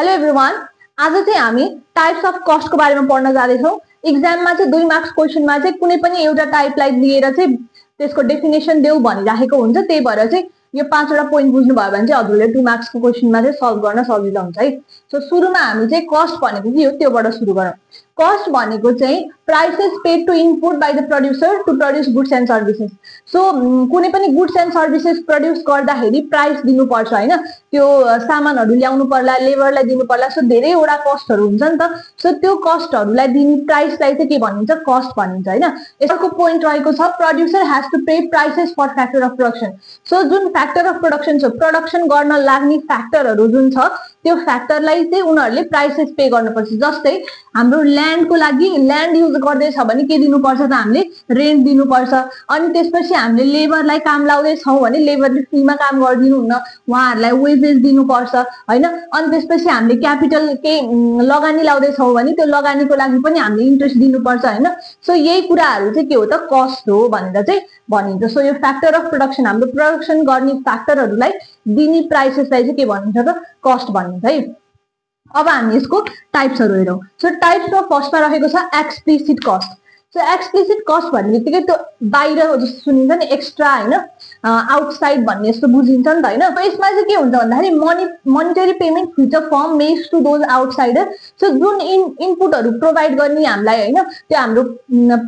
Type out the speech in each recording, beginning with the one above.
Hello everyone, आज चाहिँ हामी टाइप्स अफ कस्टको बारेमा पढ्न जाँदैछौँ। इक्जाममा चाहिँ 2 मार्क्स क्वेसनमा चाहिँ कुनै पनि एउटा टाइपलाई लिएर चाहिँ त्यसको डेफिनेसन देऊ भनिराखेको हुन्छ। त्यही भएर चाहिँ यो 5वटा पोइन्ट बुझ्नु भयो भने चाहिँ हजुरले 2 मार्क्सको क्वेसनमा चाहिँ सल्भ गर्न सजिलो हुन्छ है। सो सुरुमा हामी चाहिँ कस्ट भनेको के हो त्योबाट सुरु गरौँ। कस्ट भनेको चाहिँ prices paid to input by the producer to produce goods and services. So कुनै पनि गुड्स एन्ड सर्भिसेस प्रड्युस गर्दाखेरि प्राइस दिनुपर्छ हैन, त्यो सामानहरू ल्याउनु पर्ला, लेबरलाई दिनु पर्ला, सो धेरैवटा कस्टहरू हुन्छ नि त। सो त्यो कस्टहरूलाई दिने प्राइसलाई चाहिँ के भनिन्छ, कस्ट भनिन्छ हैन। यसको पोइन्ट रहेको छ producer has to pay prices for factor of production. So जुन फ्याक्टर अफ प्रोडक्सन छ, प्रोडक्सन गर्न लाग्ने फ्याक्टरहरू जुन छ त्यो फ्याक्टरलाई चाहिँ उनीहरूले प्राइसेस पे गर्नुपर्छ। जस्तै हाम्रो ल्यान्डको लागि ल्यान्ड युज गर्दैछ भने के दिनुपर्छ त, हामीले रेन्ट दिनुपर्छ। अनि त्यसपछि हामीले लेबरलाई काम लाउँदैछौँ भने लेबरले फ्रीमा काम गरिदिनु हुन्न, उहाँहरूलाई वेजेस दिनुपर्छ हैन। अनि त्यसपछि हामीले क्यापिटल केही लगानी लाउँदैछौँ भने त्यो लगानीको लागि पनि हामीले इन्ट्रेस्ट दिनुपर्छ हैन। सो यही कुराहरू चाहिँ के हो त, कस्ट हो भनेर चाहिँ भनिन्छ। सो यो फ्याक्टर अफ प्रोडक्सन, हाम्रो प्रोडक्सन गर्ने फ्याक्टरहरूलाई दिने प्राइसेसलाई चाहिँ के भनिन्छ त, कस्ट भनिन्छ है। अब हामी यसको टाइप्सहरू हेरौँ। सो टाइप्समा फर्स्टमा रहेको छ explicit cost. So explicit cost भन्ने बित्तिकै त्यो बाहिर जस्तो सुनिन्छ नि, एक्स्ट्रा होइन, आउटसाइड भन्ने जस्तो बुझिन्छ नि त होइन। यसमा चाहिँ के हुन्छ भन्दाखेरि मोनिटरी पेमेन्ट फ्युच a firm makes to those outsider. So जुन इनपुटहरू प्रोभाइड गर्ने हामीलाई होइन, त्यो हाम्रो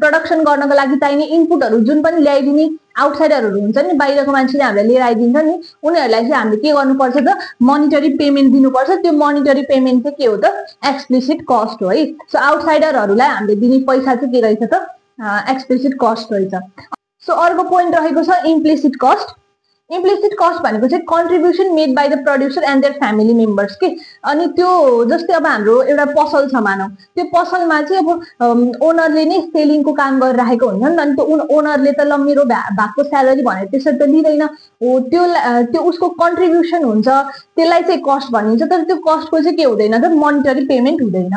प्रोडक्सन गर्नको लागि चाहिने इनपुटहरू जुन पनि ल्याइदिने आउटसाइडरहरू हुन्छ नि, बाहिरको मान्छेले हामीलाई लिएर आइदिन्छ नि, उनीहरूलाई चाहिँ हामीले के गर्नुपर्छ त, मोनिटरी पेमेन्ट दिनुपर्छ। त्यो मोनिटरी पेमेन्ट चाहिँ के हो त, एक्सप्लिसिट कस्ट हो है। सो आउटसाइडरहरूलाई हामीले दिने पैसा चाहिँ के रहेछ त, एक्सप्लिसिट कस्ट रहेछ। सो अर्को पोइन्ट रहेको छ इम्प्लिसिट कस्ट। इम्प्लिसिट कस्ट भनेको चाहिँ contribution made by the producer and there family members के। अनि त्यो जस्तै अब हाम्रो एउटा पसल छ मानौ, त्यो पसलमा चाहिँ अब ओनरले नै सेलिङको काम गरिराखेको हुन्छ नि त। अनि त्यो ओनरले त ल मेरो भएको स्यालेरी भनेर त्यसरी त लिँदैन हो, त्यो उसको कन्ट्रिब्युसन हुन्छ, त्यसलाई चाहिँ कस्ट भनिन्छ। तर त्यो कस्टको चाहिँ के हुँदैन त, मोनिटरी पेमेन्ट हुँदैन।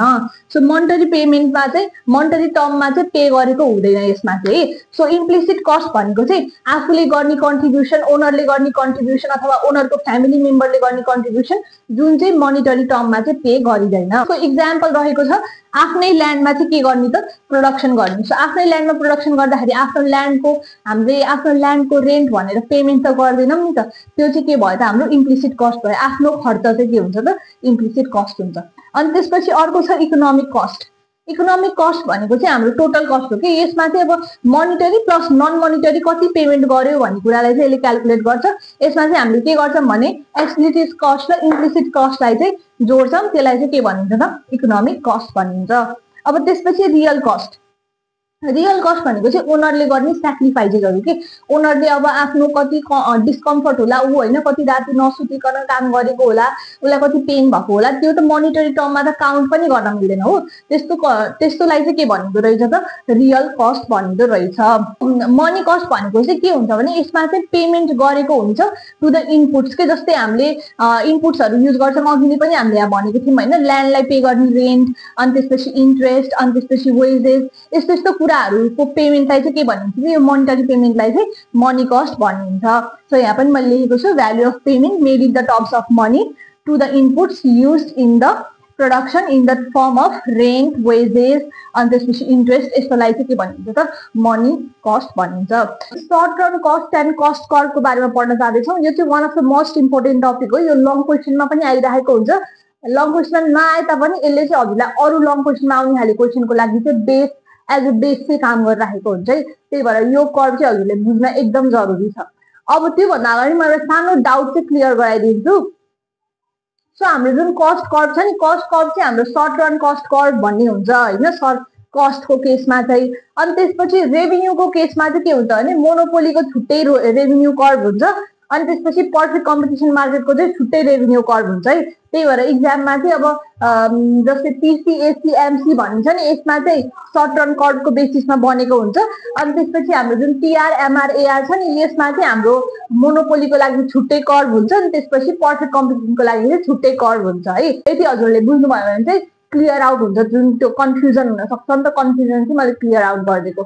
सो मोनिटरी पेमेन्टमा चाहिँ मोनिटरी टर्ममा चाहिँ पे गरेको हुँदैन यसमा चाहिँ। सो इम्प्लिसिट कस्ट भनेको चाहिँ आफूले गर्ने कन्ट्रिब्युसन, ओनरले गर्ने कन्ट्रिब्युसन अथवा ओनरको फ्यामिली मेम्बरले गर्ने कन्ट्रिब्युसन जुन चाहिँ मोनिटरी टर्ममा चाहिँ पे गरिँदैन। सो इक्जाम्पल रहेको छ आफ्नै ल्यान्डमा चाहिँ के गर्ने त, प्रोडक्सन गर्ने। सो आफ्नै ल्यान्डमा प्रोडक्सन गर्दाखेरि हामीले आफ्नो ल्यान्डको रेन्ट भनेर पेमेन्ट त गर्दैनौँ नि त, त्यो चाहिँ के भयो त, हाम्रो इम्प्लिसिट कस्ट भयो। आफ्नो खर्च चाहिँ के हुन्छ त, इम्प्लिसिट कस्ट हुन्छ। अनि त्यसपछि अर्को छ इकोनोमिक कस्ट। इकोनोमिक कस्ट भनेको चाहिँ हाम्रो टोटल कस्ट हो कि। यसमा चाहिँ अब मोनिटरी प्लस नन मोनिटरी कति पेमेन्ट गर्यो भन्ने कुरालाई चाहिँ यसले क्यालकुलेट गर्छ। यसमा चाहिँ हामीले के गर्छौँ भने एक्सप्लिसिट कस्ट र इम्प्लिसिट कस्टलाई चाहिँ जोड्छौँ, त्यसलाई चाहिँ के भनिन्छ त, इकोनोमिक कस्ट भनिन्छ। अब त्यसपछि रियल कस्ट। रियल कस्ट भनेको चाहिँ ओनरले गर्ने सेक्रिफाइसेसहरू के। ओनरले अब आफ्नो कति डिस्कम्फर्ट होला, ऊ होइन कति राति नसुतिकन काम गरेको होला, उसलाई कति पेन भएको होला, त्यो त मोनिटरी टर्ममा त काउन्ट पनि गर्न मिल्दैन हो। त्यस्तोलाई चाहिँ के भनिँदो रहेछ त, रियल कस्ट भनिँदो रहेछ। मनी कस्ट भनेको चाहिँ के हुन्छ भने यसमा चाहिँ पेमेन्ट गरेको हुन्छ टु द इनपुट्स के। जस्तै हामीले इनपुट्सहरू युज गर्छौँ, अघि नै पनि हामीले यहाँ भनेको थियौँ होइन, ल्यान्डलाई पे गर्ने रेन्ट, अनि त्यसपछि इन्ट्रेस्ट, अनि त्यसपछि वेजेस, यस्तो यस्तो कुराहरूको पेमेन्टलाई चाहिँ के भनिन्छ, यो मोनिटरी पेमेन्टलाई चाहिँ मनी कस्ट भनिन्छ। सो यहाँ पनि मैले लेखेको छु value of payment made in the terms of money to the inputs use in the production in the firm of rent, wages, अनि त्यसपछि इन्ट्रेस्ट, यस्तोलाई चाहिँ के भनिन्छ त, मनी कस्ट भनिन्छ। Short term cost and cost कर्वको बारेमा पढ्न जाँदैछौँ। यो चाहिँ one of the most important topic हो। यो लङ क्वेसनमा पनि आइरहेको हुन्छ। लङ क्वेसनमा नआए तापनि यसले चाहिँ हजुरलाई अरू लङ क्वेसनमा आउने खाले क्वेसनको लागि चाहिँ एज अ बेस चाहिँ काम गरिरहेको हुन्छ है। त्यही भएर यो कर्व चाहिँ हजुरले बुझ्न एकदम जरुरी छ। अब त्योभन्दा अगाडि म एउटा सानो डाउट चाहिँ क्लियर गराइदिन्छु। सो हाम्रो जुन कस्ट कर्व छ नि, कस्ट कर्व चाहिँ हाम्रो सर्ट रन कस्ट कर्व भन्ने हुन्छ होइन, सर्ट कस्टको केसमा चाहिँ। अनि त्यसपछि रेभिन्यूको केसमा चाहिँ के हुन्छ भने मोनोपोलीको छुट्टै रेभिन्यू कर्व हुन्छ, अनि त्यसपछि पर्फेक्ट कम्पिटिसन मार्केटको चाहिँ छुट्टै रेभिन्यू कर्व हुन्छ है। त्यही भएर इक्जाममा चाहिँ अब जस्तै टिसिएसिएमसी भनिन्छ नि, यसमा चाहिँ सर्ट रन कर्वको बेसिसमा बनेको हुन्छ। अनि त्यसपछि हाम्रो जुन टिआर एमआर एआर छ नि, यसमा चाहिँ हाम्रो मोनोपोलीको लागि छुट्टै कर्व हुन्छ, अनि त्यसपछि पर्फेक्ट कम्पिटिसनको लागि चाहिँ छुट्टै कर्व हुन्छ है। यदि हजुरले बुझ्नुभयो भने चाहिँ क्लियर आउट हुन्छ, जुन त्यो कन्फ्युजन हुन सक्छ नि त, कन्फ्युजन चाहिँ मैले क्लियर आउट गरिदिएको।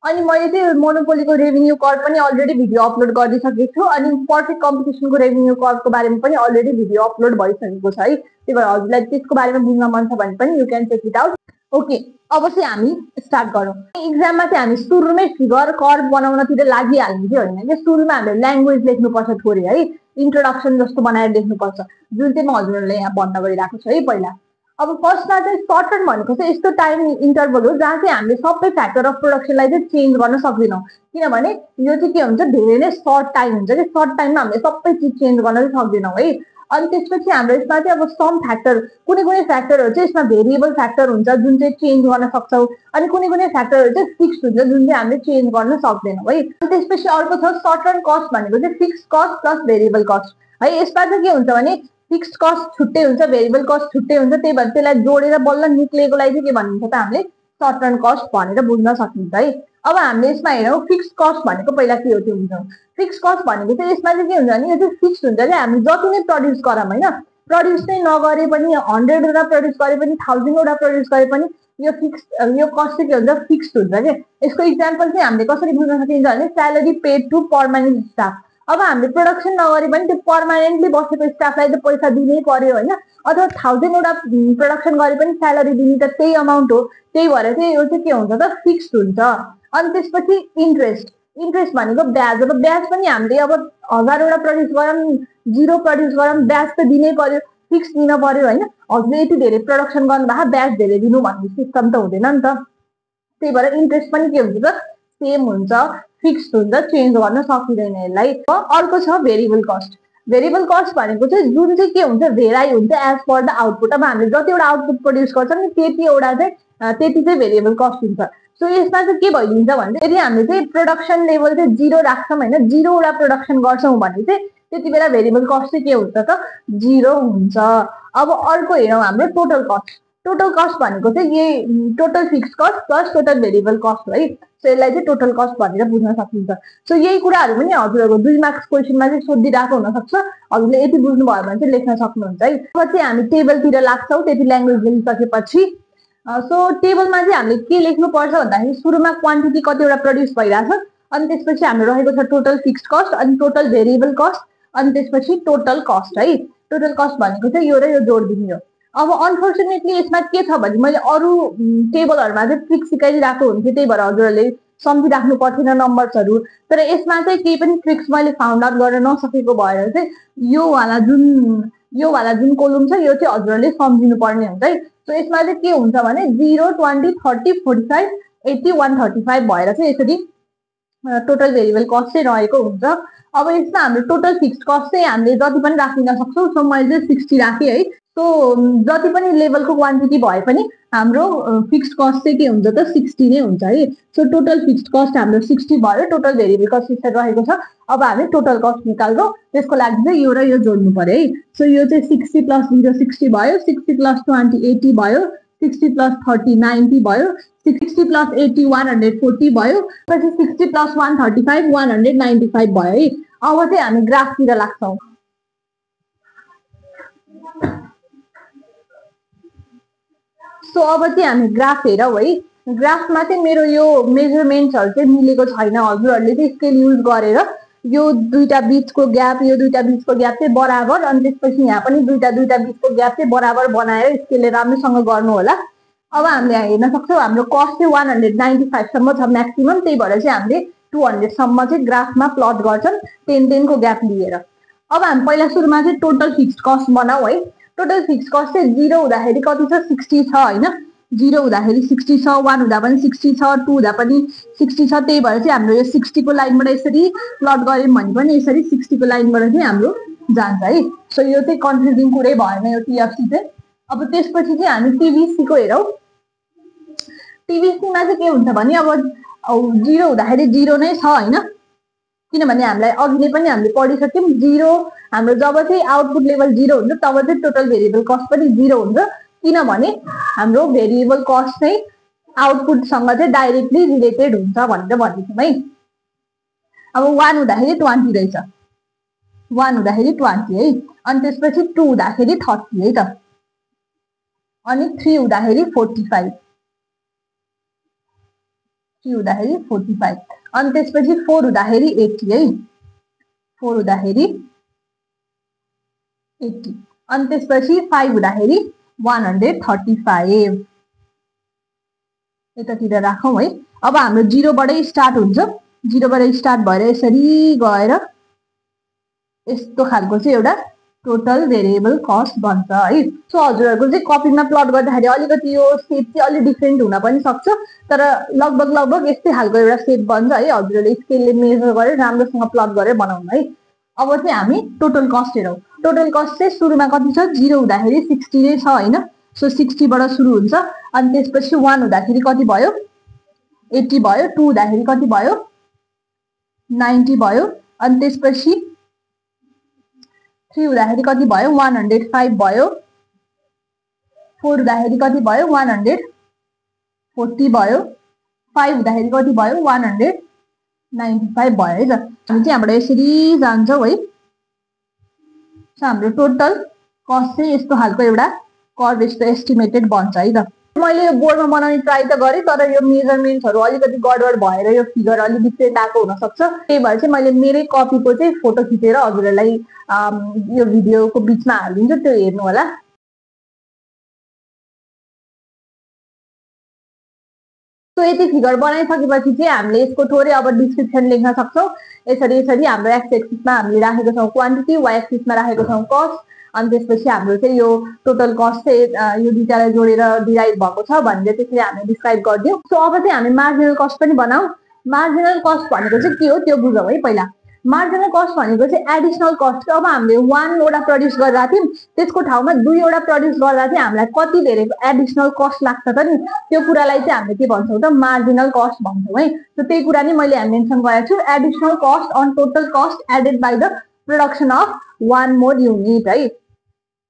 अनि मैले चाहिँ मोनोपोलीको रेभेन्यू कर्भ पनि अलरेडी भिडियो अपलोड गरिसकेको छु अनि पर्फेक्ट कम्पिटिसनको रेभेन्यू कर्भको बारेमा पनि अलरेडी भिडियो अपलोड भइसकेको छ है। त्यही भएर हजुरलाई त्यसको बारेमा बुझ्न मन छ भने पनि you can check it out. Okay, अब चाहिँ हामी स्टार्ट गरौँ। इक्जाममा चाहिँ हामी सुरुमै फिगर कर्भ बनाउनतिर लागिहाल्ने चाहिँ होइन कि सुरुमा हामीले ल्याङ्ग्वेज लेख्नुपर्छ थोरै है, इन्ट्रोडक्सन जस्तो बनाएर लेख्नुपर्छ, जुन चाहिँ म हजुरहरूलाई यहाँ भन्न गइरहेको छु है। पहिला अब फर्स्टमा चाहिँ सर्ट टर्म भनेको चाहिँ यस्तो टाइम इन्टरभल हो जहाँ चाहिँ हामीले सबै फ्याक्टर अफ प्रोडक्सनलाई चाहिँ चेन्ज गर्न सक्दैनौँ, किनभने यो चाहिँ के हुन्छ धेरै नै सर्ट टाइम हुन्छ कि सर्ट टाइममा हामीले सबै चिज चेन्ज गर्न चाहिँ सक्दैनौँ है। अनि त्यसपछि हाम्रो यसमा चाहिँ अब सम फ्याक्टर, कुनै कुनै फ्याक्टरहरू चाहिँ यसमा भेरिएबल फ्याक्टर हुन्छ जुन चाहिँ चेन्ज गर्न सक्छौँ, अनि कुनै कुनै फ्याक्टरहरू चाहिँ फिक्स हुन्छ जुन चाहिँ हामीले चेन्ज गर्न सक्दैनौँ है। अनि त्यसपछि अर्को छ सर्ट टर्म कस्ट भनेको चाहिँ fix cost plus variable cost है। यसमा चाहिँ के हुन्छ भने फिक्स्ड कस्ट छुट्टै हुन्छ, भेरिएबल कस्ट छुट्टै हुन्छ, त्यही भएर त्यसलाई जोडेर बल्ल निक्लेकोलाई चाहिँ के भनिन्छ त हामीले सर्ट टर्म कस्ट भनेर बुझ्न सकिन्छ है। अब हामीले यसमा हेरौँ फिक्स्ड कस्ट भनेको पहिला के हो त्यो बुझौँ। फिक्स्ड कस्ट भनेको चाहिँ यसमा चाहिँ के हुन्छ भने यो चाहिँ फिक्स्ड हुन्छ कि हामी जति नै प्रड्युस गरौँ होइन, प्रड्युस नै नगरे पनि 100वटा प्रड्युस गरे पनि 1000वटा प्रड्युस गरे पनि यो कस्ट चाहिँ के हुन्छ फिक्स्ड हुन्छ कि। यसको इक्जाम्पल चाहिँ हामीले कसरी बुझ्न सकिन्छ भने salary paid to permanent staff. अब हामीले प्रोडक्सन नगरे पनि त्यो पर्मानेन्टली बसेको स्टाफलाई त पैसा दिनै पर्यो होइन, अथवा 1000वटा प्रोडक्सन गरे पनि स्यालेरी दिने त त्यही अमाउन्ट हो, त्यही भएर चाहिँ यो चाहिँ के हुन्छ त फिक्स्ड हुन्छ। अनि त्यसपछि इन्ट्रेस्ट, इन्ट्रेस्ट भनेको ब्याज। अब ब्याज पनि हामीले अब 1000वटा प्रड्युस गरौँ 0 प्रड्युस गरौँ ब्याज त दिनै पर्यो, फिक्स दिन पर्यो होइन। हजुरले यति धेरै प्रोडक्सन गर्नुभएको ब्याज धेरै दिनु भन्ने सिस्टम त हुँदैन नि त, त्यही भएर इन्ट्रेस्ट पनि के हुन्छ त सेम हुन्छ, फिक्स्ड हुन्छ, चेन्ज गर्न सकिँदैन यसलाई। अर्को छ भेरिएबल कस्ट। भेरिएबल कस्ट भनेको चाहिँ जुन चाहिँ के हुन्छ भेराइ हुन्छ एज पर द आउटपुट। अब हामीले जतिवटा आउटपुट प्रड्युस गर्छौँ नि त्यतिवटा चाहिँ त्यति चाहिँ भेरिएबल कस्ट हुन्छ। सो यसमा चाहिँ के भइदिन्छ भने यदि हामीले चाहिँ प्रोडक्सन लेभल चाहिँ 0 राख्छौँ होइन, 0वटा प्रोडक्सन गर्छौँ भने चाहिँ त्यति बेला भेरिएबल कस्ट चाहिँ के हुन्छ त 0 हुन्छ। अब अर्को हेरौँ हाम्रो टोटल कस्ट। टोटल कस्ट भनेको चाहिँ यही total fix cost plus total variable cost हो है। सो यसलाई चाहिँ टोटल कस्ट भनेर बुझ्न सकिन्छ। सो यही कुराहरू पनि हजुरहरूको 2 मार्क्स क्वेसनमा चाहिँ सोधिरहेको हुनसक्छ, हजुरले यति बुझ्नुभयो भने चाहिँ लेख्न सक्नुहुन्छ है। अब चाहिँ हामी टेबलतिर लाग्छौँ त्यति ल्याङ्ग्वेज लेखिसकेपछि। सो टेबलमा चाहिँ हामीले के लेख्नुपर्छ भन्दाखेरि सुरुमा क्वान्टिटी कतिवटा प्रड्युस भइरहेछ, अनि त्यसपछि हाम्रो रहेको छ टोटल फिक्स्ड कस्ट, अनि टोटल भेरिएबल कस्ट, अनि त्यसपछि टोटल कस्ट है। टोटल कस्ट भनेको चाहिँ यो र यो जोडिदिने हो। अब अनफर्चुनेटली यसमा के छ भने मैले अरू टेबलहरूमा चाहिँ ट्रिक सिकाइदिरहेको हुन्थेँ, त्यही भएर हजुरहरूले सम्झिराख्नु पर्थेन नम्बर्सहरू, तर यसमा चाहिँ केही पनि ट्रिक्स मैले फाउन्ड आउट गर्न नसकेको भएर चाहिँ यो वाला जुन कोलम छ यो चाहिँ हजुरहरूले सम्झिनु पर्ने हुन्छ है। सो यसमा चाहिँ के हुन्छ भने 0, 20, 30, 45, 80, 135 भएर चाहिँ यसरी टोटल भेरिएबल कस्ट चाहिँ रहेको हुन्छ। अब यसमा हाम्रो टोटल फिक्स्ड कस्ट चाहिँ हामीले जति पनि राखिन सक्छौँ। सो मैले चाहिँ 60 राखेँ है। सो जति पनि लेभलको क्वान्टिटी भए पनि हाम्रो फिक्स्ड कस्ट चाहिँ के हुन्छ त 60 नै हुन्छ है। सो टोटल फिक्स्ड कस्ट हाम्रो 60 भयो, टोटल भेरिएबल कस्ट यसरी रहेको छ। अब हामी टोटल कस्ट निकाल्छौँ, त्यसको लागि चाहिँ यो र यो जोड्नु पर्यो है। सो यो चाहिँ 60 + 0 60 भयो, 60 + 20 80 भयो, 60 + 30 90 भयो, 60 + 80 140 भयो, पछि 60 + 135 195 भयो है। अब चाहिँ हामी ग्राफतिर लाग्छौँ। सो अब चाहिँ हामी ग्राफ हेरौँ है। ग्राफमा चाहिँ मेरो यो मेजरमेन्ट्सहरू चाहिँ मिलेको छैन, हजुरहरूले चाहिँ स्केल युज गरेर यो दुईटा बिचको ग्याप यो दुईटा बिचको ग्याप चाहिँ बराबर, अनि त्यसपछि यहाँ पनि दुईटा बिचको ग्याप चाहिँ बराबर बनाएर स्केलले राम्रोसँग गर्नु होला। अब हामीले हेर्न सक्छौँ हाम्रो कस्ट चाहिँ 195 सम्म छ म्याक्सिमम, त्यही भएर चाहिँ हामीले 200 सम्म चाहिँ ग्राफमा प्लट गर्छौँ 10 को ग्याप लिएर। अब हामी पहिला सुरुमा चाहिँ टोटल फिक्स्ड कस्ट बनाऊ है। टोटल फिक्स्ड कस्ट चाहिँ 0 हुँदाखेरि कति छ 60 छ होइन, 0 हुँदाखेरि 60 छ, 1 हुँदा पनि 60 छ, 2 हुँदा पनि 60 छ, त्यही भएर चाहिँ हाम्रो यो 60 को लाइनबाट यसरी प्लट गऱ्यौँ भने पनि यसरी 60 को लाइनबाट चाहिँ हाम्रो जान्छ है। सो यो चाहिँ कन्फ्युजिङ कुरै भएन यो टिएफसी चाहिँ। अब त्यसपछि चाहिँ हामी टिभीसीको हेरौँ। टिभीसीमा चाहिँ के हुन्छ भने अब 0 हुँदाखेरि 0 नै छ होइन, किनभने हामीलाई अघि नै पनि हामीले पढिसक्यौँ 0 हाम्रो जब चाहिँ आउटपुट लेभल 0 हुन्छ तब चाहिँ टोटल भेरिएबल कस्ट पनि 0 हुन्छ, किनभने हाम्रो भेरिएबल कस्ट चाहिँ आउटपुटसँग चाहिँ डाइरेक्टली रिलेटेड हुन्छ भनेर भनिदिन्छौँ है। अब 1 हुँदाखेरि 20 रहेछ, 1 हुँदाखेरि 20 है, अनि त्यसपछि 2 हुँदाखेरि 30 है त, अनि 3 हुँदाखेरि 45, 3 हुँदाखेरि 45 अनि त्यसपछि 4 हुँदाखेरि 80 है 4 हुँदाखेरि 80 अनि त्यसपछि 5 हुँदाखेरि 135 यतातिर राखौं है अब हाम्रो 0 बाटै स्टार्ट हुन्छ 0 बाट स्टार्ट भएर यसरी गएर यस्तो खालको चाहिँ एउटा टोटल भेरिएबल कस्ट बन्छ है सो हजुरहरुको चाहिँ कपीमा प्लट गर्दाखेरि अलिकति यो शेप चाहिँ अलि डिफरेन्ट हुन पनि सक्छ तर लगभग यस्तै खालको एउटा शेप बन्छ है हजुरहरुले स्केलले मेजर गरेर राम्रोसँग प्लट गरेर बनाउनु है अब चाहिँ हामी टोटल कस्ट हेरौं टोटल कस्ट चाहिँ सुरुमा कति छ 0 हुँदाखेरि 60 नै छ हैन सो 60 बाट सुरु हुन्छ अनि त्यसपछि 1 हुँदाखेरि कति भयो 80 भयो 2 हुँदाखेरि कति भयो 90 भयो अनि त्यसपछि 3 हुँदाखेरि कति भयो 105 भयो 4 हुँदाखेरि कति भयो 140 भयो 5 हुँदाखेरि कति भयो 195 भयो है त हामी चाहिँ हाम्रो यसरी जान्छौं है हाम्रो टोटल कस्ट चाहिँ यस्तो खालको एउटा कर्व यस्तो एस्टिमेटेड बन्छ है त मैले यो बोर्डमा बनाउने ट्राई त गरेँ तर यो मेजरमेन्ट्सहरु अलिकति गडबड भएर यो फिगर अलि डिफरेन्ट आएको हुन सक्छ त्यही भएर चाहिँ मैले मेरै कपीको चाहिँ फोटो खिचेर हजुरहरुलाई यो भिडियोको बीचमा हालिदिन्छु त्यो हेर्नु होला सो यति फिगर बनाइसकेपछि चाहिँ हामीले यसको थोरै अब डिस्क्रिप्सन लेख्न सक्छौं यसरी हाम्रो एक्स एक्सिसमा हामीले राखेको छौं क्वान्टिटी वाइ एक्सिसमा राखेको छौं कस्ट अनि त्यसपछि हाम्रो चाहिँ यो टोटल कस्ट चाहिँ यो दुईटालाई जोडेर डिराइभ भएको छ भनेर त्यसरी हामीले डिस्क्राइब गर्दियौ सो अब चाहिँ हामी मार्जिनल कस्ट पनि बनाऊ मार्जिनल कस्ट भनेको चाहिँ के हो त्यो बुझौं है पहिला मार्जिनल कस्ट भनेको चाहिँ एडिशनल कस्ट अब हामीले 1 वटा प्रड्युस गरेका थियौं त्यसको ठाउँमा 2 वटा प्रड्युस गर्दा चाहिँ हामीलाई कति धेरै एडिशनल कस्ट लाग्छ त नि त्यो कुरालाई चाहिँ हामीले के भन्छौं त मार्जिनल कस्ट भन्छौं है सो त्यही कुरा नि मैले मेन्सन गरेको छु additional cost on total cost added by the production of 1 more unit है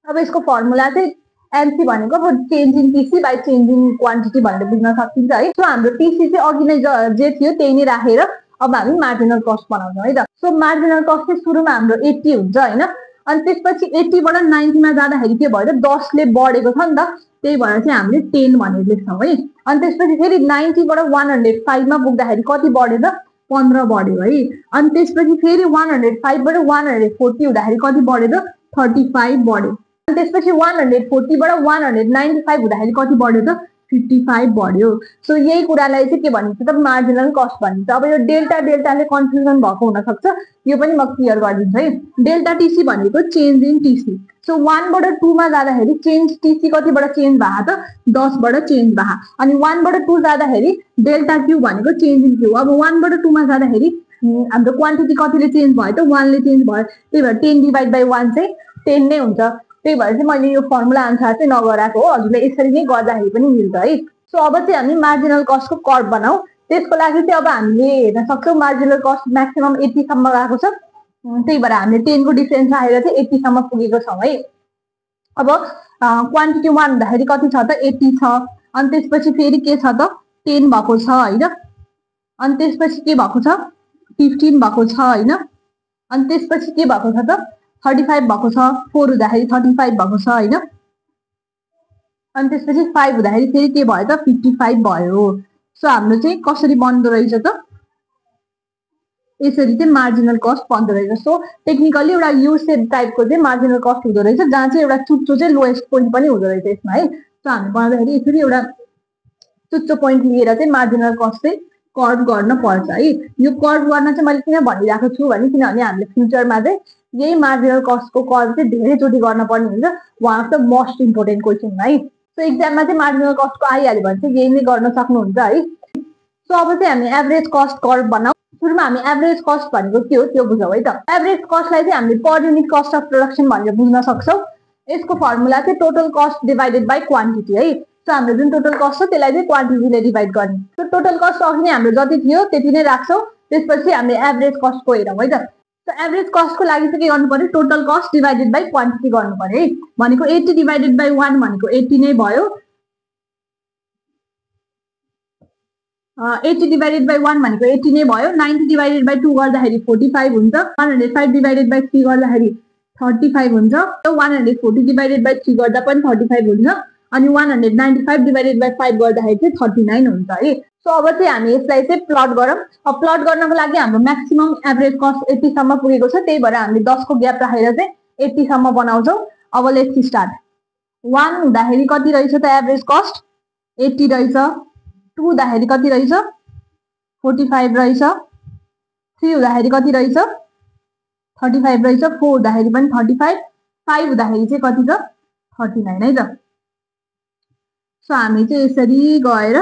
अब यसको फर्मुला चाहिँ एनसी भनेको change in TC by change in quantity भनेर बुझ्न सकिन्छ है सो हाम्रो टीसी चाहिँ अघि नै जे थियो त्यही नै राखेर अब हामी मार्जिनल कस्ट बनाउँछौं है त सो मार्जिनल कस्ट चाहिँ सुरुमा हाम्रो 80 हुन्छ हैन अनि त्यसपछि 80 बाट 90 मा जाँदाखेरि के भयो 10 ले बढेको छ नि त त्यही भएर चाहिँ हामीले 10 भनेर लेख्छौं है अनि त्यसपछि फेरि 90 बाट 105 मा पुग्दाखेरि कति बढ्यो त 15 बढ्यो है अनि त्यसपछि फेरि 105 बाट 140 हुँदाखेरि कति बढ्यो त 35 बढ्यो अनि त्यसपछि 140 बाट 195 हुँदाखेरि कति बढ्यो त 55 बढ्यो सो यही कुरालाई चाहिँ के भनिन्छ त मार्जिनल कस्ट भनिन्छ अब यो डेल्टाले कन्फ्युजन भएको हुन सक्छ यो पनि म क्लियर गरिदिन्छु है डेल्टा टीसी भनेको चेन्ज इन टीसी सो 1 बाट 2 मा जाँदाखेरि चेन्ज टीसी कतिबाट चेन्ज भए त 10 बाट चेन्ज भए अनि 1 बाट 2 जाँदाखेरि डेल्टा क्यू भनेको चेन्ज इन क्यू अब 1 बाट 2 मा जाँदाखेरि हाम्रो क्वान्टिटी कतिले चेन्ज भयो त 1 ले चेन्ज भयो त्यही भएर 10 डिवाइड बाइ 1 चाहिँ 10 नै हुन्छ त्यही भएर चाहिँ मैले यो फर्मुला अनुसार चाहिँ नगराएको हो हजुरले यसरी नै गर्दाखेरि पनि मिल्छ है सो अब चाहिँ हामी मार्जिनल कस्टको कर्व बनाऊ त्यसको लागि चाहिँ अब हामीले हेर्न सक्छौं मार्जिनल कस्ट म्याक्सिमम 80 सम्म गएको छ त्यही भएर हामीले 10 को डिफरेन्स राखेर चाहिँ 80 सम्म पुगेको छौं है अब क्वान्टिटी 1 हुँदाखेरि कति छ त 80 छ अनि त्यसपछि फेरि के छ त 10 भएको छ हैन अनि त्यसपछि के भएको छ 15 भएको छ हैन अनि त्यसपछि के भएको छ त 35 भएको छ 4 हुँदाखेरि 35 भएको छ हैन अनि त्यसपछि 5 हुँदाखेरि फेरि के भयो त 55 भयो सो हाम्रो चाहिँ कसरी बन्दो रहेछ त यसरी चाहिँ मार्जिनल कस्ट बन्दो रहेछ सो टेक्निकली एउटा यू शेप टाइपको चाहिँ मार्जिनल कस्ट हुँदो रहेछ जहाँ चाहिँ एउटा चुच्चो चाहिँ लोएस्ट पोइन्ट पनि हुँदो रहेछ यसमा है सो हामी बनाउँदाखेरि यसरी एउटा चुच्चो पोइन्ट लिएर चाहिँ मार्जिनल कस्ट चाहिँ कर्व गर्न पर्छ है यो कर्व गर्न चाहिँ मैले किन भनिरहेको छु भने किनभने हामीले फ्युचरमा चाहिँ यही मार्जिनल कस्टको कर्व चाहिँ धेरैचोटि गर्न पर्ने हुन्छ one of the most important question है सो एक्जाममा चाहिँ मार्जिनल कस्टको आइहाल्यो भने चाहिँ यही नै गर्न सक्नुहुन्छ है सो अब चाहिँ हामी एभरेज कस्ट कर्व बनाऊ सुरुमा हामी एभरेज कस्ट भनेको के हो त्यो बुझौँ है त एभरेज कस्टलाई चाहिँ हामीले per unit cost of production भनेर बुझ्न सक्छौं यसको फर्मुला चाहिँ total cost divided by quantity है सो हाम्रो जुन टोटल कस्ट छ त्यसलाई चाहिँ क्वान्टिटीले डिवाइड गर्ने सो टोटल कस्ट अघि नै हाम्रो जति थियो त्यति नै राख्छौं त्यसपछि हामीले एभरेज कस्टको हेरौँ है त सो एभरेज कस्टको लागि चाहिँ के गर्नु पर्यो total cost divided by quantity गर्नु पर्यो है भनेको 80 डिवाइडेड बाइ 1 भनेको 80 नै भयो 80 डिवाइडेड बाइ 1 भनेको 80 नै भयो 90 डिवाइडेड बाइ 2 गर्दाखेरि 45 हुन्छ 105 डिवाइडेड बाइ 3 गर्दाखेरि 35 हुन्छ 140 डिवाइडेड बाइ 3 गर्दा पनि 35 हुन्छ अनि 195 डिभाइडेड बाई 5 गर्दाखेरि चाहिँ 39 हुन्छ है। सो अब चाहिँ हामी यसलाई चाहिँ प्लट गरौँ। अब प्लट गर्नको लागि हाम्रो म्याक्सिमम एभरेज कस्ट 80 सम्म पुगेको छ, त्यही भएर हामीले 10 को ग्याप राखेर चाहिँ 80 सम्म बनाउँछौँ। अब लेट्स स्टार्ट। 1 हुँदाखेरि कति रहेछ त एभरेज कस्ट 80 रहेछ, 2 हुँदाखेरि कति रहेछ 45 रहेछ, 3 हुँदाखेरि कति रहेछ 35 रहेछ, 4 हुँदाखेरि पनि 35, 5 हुँदाखेरि चाहिँ कति छ 39 है त। सो हामी चाहिँ यसरी गएर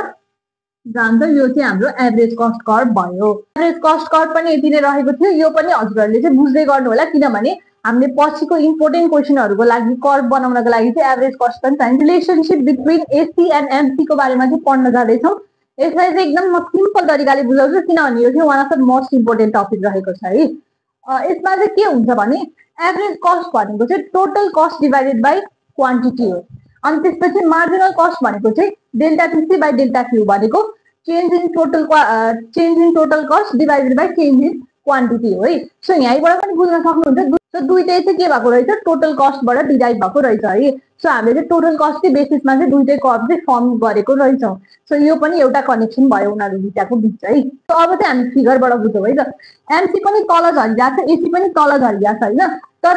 जान्छ। यो चाहिँ हाम्रो एभरेज कस्ट कर्भ भयो। एभरेज कस्ट कर्भ पनि यति नै रहेको थियो। यो पनि हजुरहरूले चाहिँ बुझ्दै गर्नु होला, किनभने हामीले पछिको इम्पोर्टेन्ट क्वेसनहरूको लागि कर्भ बनाउनको लागि चाहिँ एभरेज कस्ट पनि चाहिन्छ। Relationship between AC and MC को बारेमा चाहिँ पढ्न जाँदैछौँ। यसलाई चाहिँ एकदम म सिम्पल तरिकाले बुझाउँछु, किनभने यो चाहिँ one of the most important topic रहेको छ है। यसमा चाहिँ के हुन्छ भने एभरेज कस्ट भनेको चाहिँ total cost divided by quantity हो। अनि त्यसपछि मार्जिनल कस्ट भनेको चाहिँ delta TC by delta Q भनेको change in total cost divided by change in quantity हो है। सो यहीँबाट पनि बुझ्न सक्नुहुन्छ। सो दुईटै चाहिँ के भएको रहेछ टोटल कस्टबाट डिराइभ भएको रहेछ है। सो हामीले चाहिँ टोटल कस्टकै बेसिसमा चाहिँ दुईटै कर्भ चाहिँ फर्म गरेको रहेछौँ। सो यो पनि एउटा कनेक्सन भयो उनीहरू दुईटाको बिच है। सो अब चाहिँ हामी फिगरबाट बुझौँ है त। एमसी पनि तल झरिरहेको छ, एसी पनि तल झरिरहेको छ होइन, तर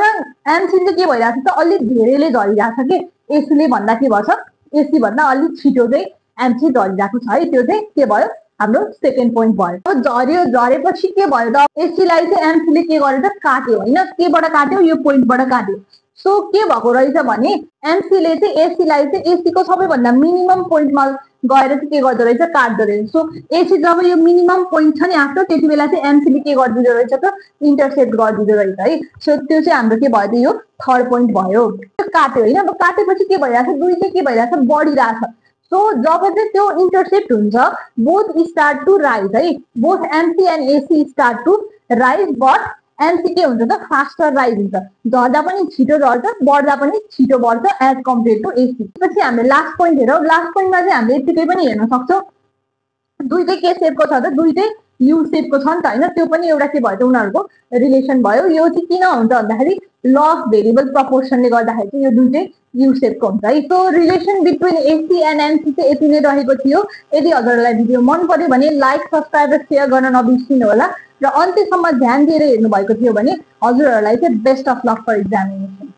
एमसी चाहिँ के भइरहेको छ अलिक धेरैले झरिरहेको छ कि एसीले भन्दा के भन्छ एसी भन्दा अलिक छिटो चाहिँ एमसी झरिरहेको छ है। त्यो चाहिँ के भयो हाम्रो सेकेन्ड पोइन्ट भयो। झरेपछि के भयो त एसीलाई चाहिँ एमसीले के गर्यो त काट्यो होइन, केबाट काट्यो यो पोइन्टबाट काट्यो। सो के भएको रहेछ भने एमसीले चाहिँ एसीलाई चाहिँ एसीको सबैभन्दा मिनिमम पोइन्टमा गएर चाहिँ के गर्दो रहेछ काट्दो रहेछ। सो एसी जब यो मिनिमम पोइन्ट छ नि आफ्नो त्यति बेला चाहिँ एमसीले के गरिदिँदो रहेछ त इन्टरसेप्ट गरिदिँदो रहेछ है। सो त्यो चाहिँ हाम्रो के भयो त यो थर्ड पोइन्ट भयो। काट्यो होइन, अब काटेपछि के भइरहेछ दुईटै के भइरहेछ बढिरहेछ। सो जब चाहिँ त्यो इन्टरसेप्ट हुन्छ बोथ स्टार्ट टु राइज है, both MC and AC start to rise, but MC के हुन्छ त फास्टर राइज हुन्छ, झर्दा पनि छिटो झर्छ बढ्दा पनि छिटो बढ्छ एज कम्पेयर टु एसी। पछि हामीले लास्ट पोइन्ट हेरौँ। लास्ट पोइन्टमा चाहिँ हामीले यतिकै पनि हेर्न सक्छौँ दुईटै के सेपको छ त दुईटै यु सेपको छ नि त होइन। त्यो पनि एउटा के भयो त उनीहरूको रिलेसन भयो। यो चाहिँ किन हुन्छ भन्दाखेरि ल अफ भेरिएबल प्रपोर्सनले गर्दाखेरि चाहिँ यो दुईटै यु सेपको हुन्छ है। So relation between AC and MC चाहिँ यति नै रहेको थियो। यदि हजुरहरूलाई भिडियो मन पर्यो भने लाइक सब्सक्राइब र सेयर गर्न नबिर्सिनु होला र अन्त्यसम्म ध्यान दिएर हेर्नु भएको थियो भने हजुरहरूलाई चाहिँ best of luck for examination.